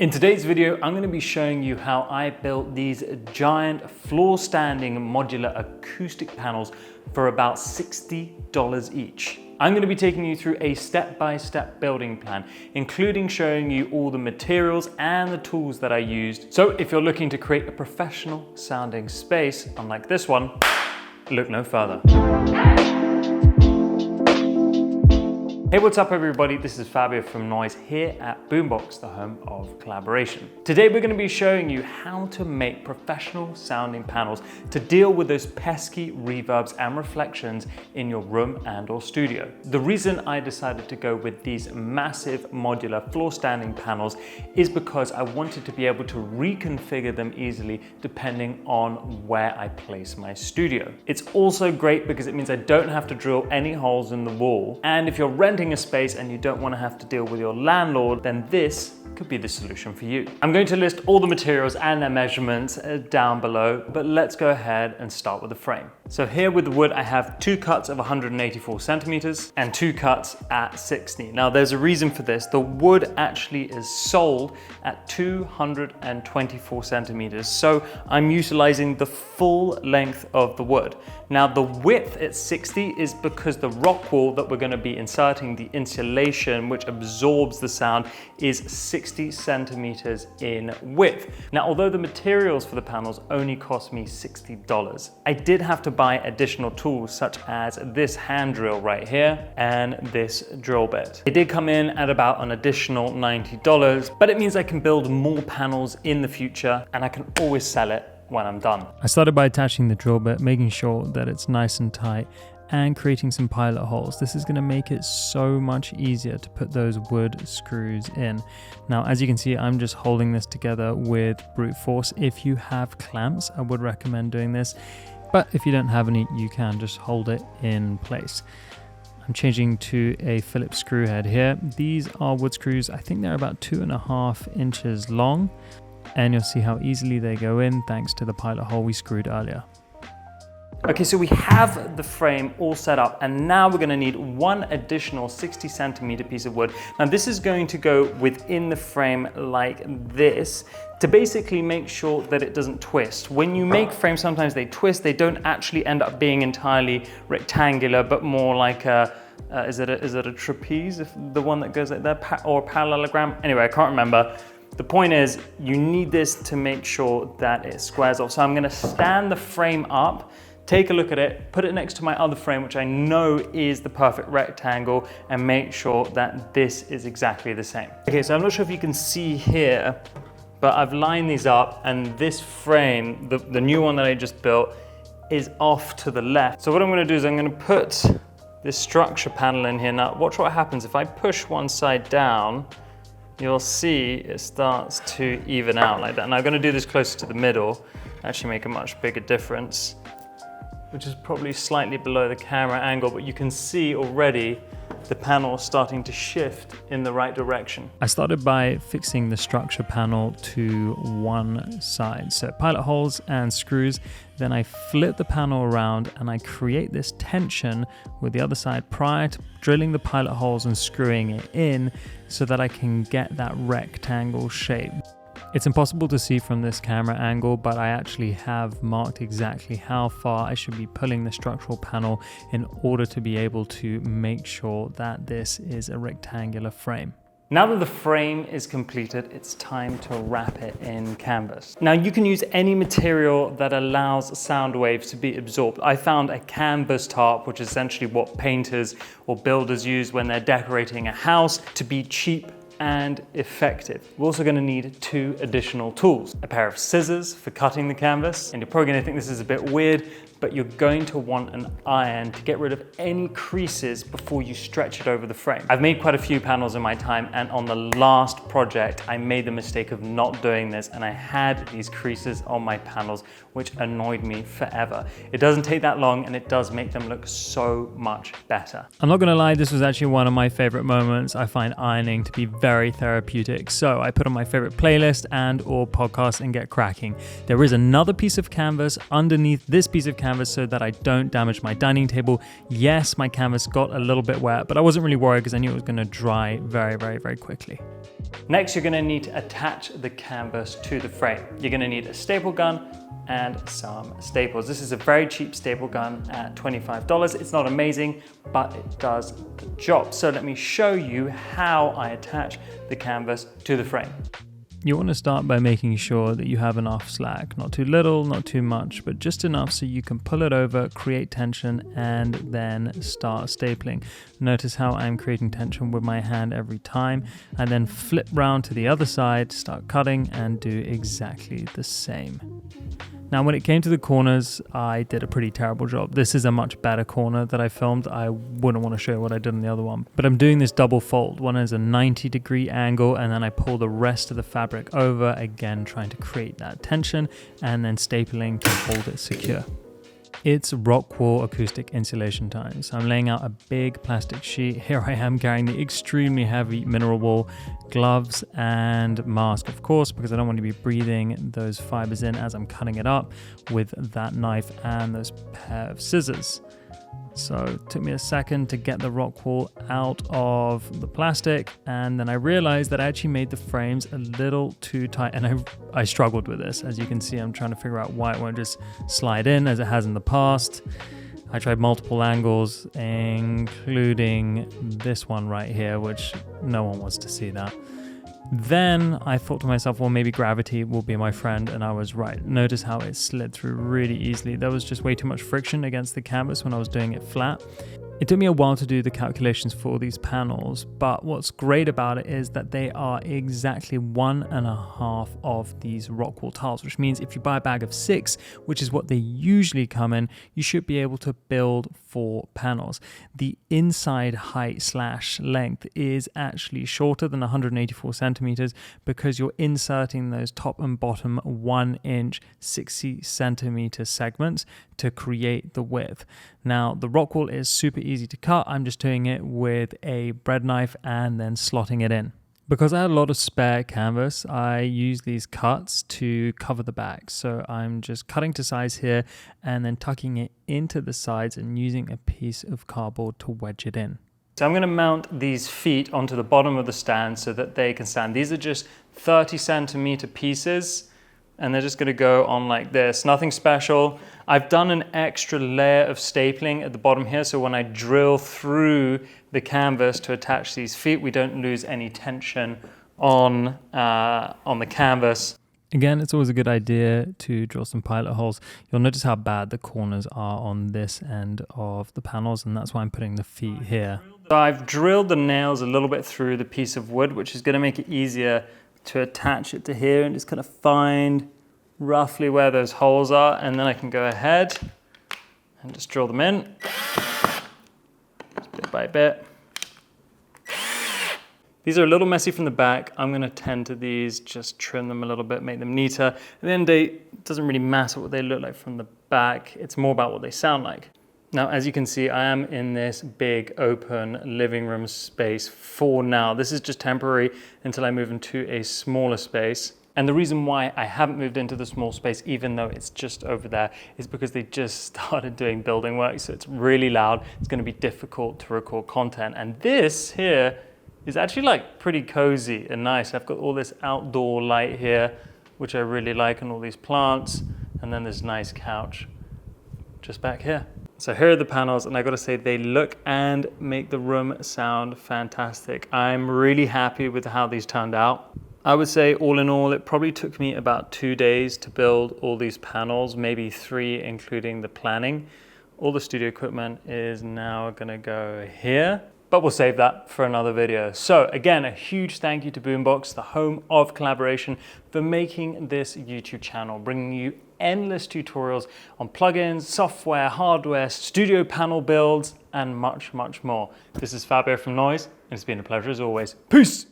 In today's video, I'm going to be showing you how I built these giant floor-standing modular acoustic panels for about $60 each. I'm going to be taking you through a step-by-step building plan, including showing you all the materials and the tools that I used. So if you're looking to create a professional sounding space, unlike this one, look no further. Hey, what's up everybody? This is Fabio from Noise here at Boombox, the home of collaboration. Today we're going to be showing you how to make professional sounding panels to deal with those pesky reverbs and reflections in your room and or studio. The reason I decided to go with these massive modular floor standing panels is because I wanted to be able to reconfigure them easily depending on where I place my studio. It's also great because it means I don't have to drill any holes in the wall, and if you're renting a space and you don't want to have to deal with your landlord, then this could be the solution for you. I'm going to list all the materials and their measurements down below, but let's go ahead and start with the frame. So here with the wood, I have 2 cuts of 184 centimeters and 2 cuts at 60. Now there's a reason for this. The wood actually is sold at 224 centimeters. So I'm utilizing the full length of the wood. Now the width at 60 is because the rock wool that we're going to be inserting, the insulation which absorbs the sound, is 60 centimeters in width. Now although the materials for the panels only cost me $60, I did have to buy additional tools such as this hand drill right here and this drill bit. It did come in at about an additional $90, but it means I can build more panels in the future and I can always sell it when I'm done. I started by attaching the drill bit, making sure that it's nice and tight, and creating some pilot holes. This is going to make it so much easier to put those wood screws in. Now, as you can see, I'm just holding this together with brute force. If you have clamps, I would recommend doing this, but if you don't have any, you can just hold it in place. I'm changing to a Phillips screw head here. These are wood screws. I think they're about 2.5 inches long, and you'll see how easily they go in thanks to the pilot hole we screwed earlier. Okay, so we have the frame all set up, and now we're going to need one additional 60 centimeter piece of wood. Now this is going to go within the frame like this to basically make sure that it doesn't twist. When you make frames, sometimes they twist. They don't actually end up being entirely rectangular, but more like a is it a trapeze, if the one that goes like that, or a parallelogram? Anyway, I can't remember. The point is, you need this to make sure that it squares off. So I'm going to stand the frame up, take a look at it, put it next to my other frame, which I know is the perfect rectangle, and make sure that this is exactly the same. Okay, so I'm not sure if you can see here, but I've lined these up, and this frame, the new one that I just built, is off to the left. So what I'm going to do is I'm going to put this structure panel in here. Now watch what happens. If I push one side down, you'll see it starts to even out like that. And I'm going to do this closer to the middle, actually make a much bigger difference, which is probably slightly below the camera angle, but you can see already the panel starting to shift in the right direction. I started by fixing the structure panel to one side, so pilot holes and screws. Then I flip the panel around and I create this tension with the other side prior to drilling the pilot holes and screwing it in so that I can get that rectangle shape. It's impossible to see from this camera angle, but I actually have marked exactly how far I should be pulling the structural panel in order to be able to make sure that this is a rectangular frame. Now that the frame is completed, it's time to wrap it in canvas. Now you can use any material that allows sound waves to be absorbed. I found a canvas tarp, which is essentially what painters or builders use when they're decorating a house, to be cheap and effective. We're also going to need 2 additional tools. A pair of scissors for cutting the canvas, and you're probably going to think this is a bit weird, but you're going to want an iron to get rid of any creases before you stretch it over the frame. I've made quite a few panels in my time, and on the last project, I made the mistake of not doing this, and I had these creases on my panels, which annoyed me forever. It doesn't take that long, and it does make them look so much better. I'm not gonna lie, this was actually one of my favorite moments. I find ironing to be very therapeutic, so I put on my favorite playlist and or podcast and get cracking. There is another piece of canvas underneath this piece of canvas canvas so that I don't damage my dining table. Yes, my canvas got a little bit wet, but I wasn't really worried because I knew it was going to dry very, very, very quickly. Next, you're going to need to attach the canvas to the frame. You're going to need a staple gun and some staples. This is a very cheap staple gun at $25. It's not amazing, but it does the job. So let me show you how I attach the canvas to the frame. You want to start by making sure that you have enough slack, not too little, not too much, but just enough so you can pull it over, create tension, and then start stapling. Notice how I'm creating tension with my hand every time, and then flip round to the other side, start cutting, and do exactly the same. Now, when it came to the corners, I did a pretty terrible job. This is a much better corner that I filmed. I wouldn't want to show you what I did on the other one, but I'm doing this double fold. One is a 90-degree angle, and then I pull the rest of the fabric over, again, trying to create that tension, and then stapling to hold it secure. It's rock wool acoustic insulation time. So I'm laying out a big plastic sheet. Here I am carrying the extremely heavy mineral wool, gloves and mask, of course, because I don't want to be breathing those fibers in as I'm cutting it up with that knife and those pair of scissors. So it took me a second to get the rock wool out of the plastic, and then I realized that I actually made the frames a little too tight, and I struggled with this. As you can see, I'm trying to figure out why it won't just slide in as it has in the past. I tried multiple angles, including this one right here, which no one wants to see that. Then I thought to myself, well, maybe gravity will be my friend, and I was right. Notice how it slid through really easily. There was just way too much friction against the canvas when I was doing it flat. It took me a while to do the calculations for these panels, but what's great about it is that they are exactly 1.5 of these rock wool tiles, which means if you buy a bag of 6, which is what they usually come in, you should be able to build 4 panels. The inside height / length is actually shorter than 184 centimeters because you're inserting those top and bottom 1-inch 60 centimeter segments to create the width. Now, the rock wool is super easy to cut. I'm just doing it with a bread knife and then slotting it in. Because I had a lot of spare canvas, I use these cuts to cover the back. So I'm just cutting to size here and then tucking it into the sides and using a piece of cardboard to wedge it in. So I'm going to mount these feet onto the bottom of the stand so that they can stand. These are just 30 centimeter pieces, and they're just going to go on like this. Nothing special. I've done an extra layer of stapling at the bottom here, so when I drill through the canvas to attach these feet, we don't lose any tension on the canvas. Again, it's always a good idea to drill some pilot holes. You'll notice how bad the corners are on this end of the panels, and that's why I'm putting the feet here. So I've drilled the nails a little bit through the piece of wood, which is going to make it easier to attach it to here and just kind of find roughly where those holes are, and then I can go ahead and just drill them in just bit by bit. These are a little messy from the back. I'm going to tend to these, just trim them a little bit, make them neater. At the end of the day, it doesn't really matter what they look like from the back. It's more about what they sound like. Now, as you can see, I am in this big open living room space for now. This is just temporary until I move into a smaller space. And the reason why I haven't moved into the small space, even though it's just over there, is because they just started doing building work. So it's really loud. It's going to be difficult to record content. And this here is actually like pretty cozy and nice. I've got all this outdoor light here, which I really like, and all these plants. And then this nice couch just back here. So here are the panels, and I gotta say, they look and make the room sound fantastic. I'm really happy with how these turned out. I would say all in all, it probably took me about 2 days to build all these panels, maybe 3, including the planning. All the studio equipment is now gonna go here, but we'll save that for another video. So again, a huge thank you to Boombox, the home of collaboration, for making this YouTube channel, bringing you endless tutorials on plugins, software, hardware, studio panel builds, and much, much more. This is Fabio from Noise, and it's been a pleasure as always. Peace!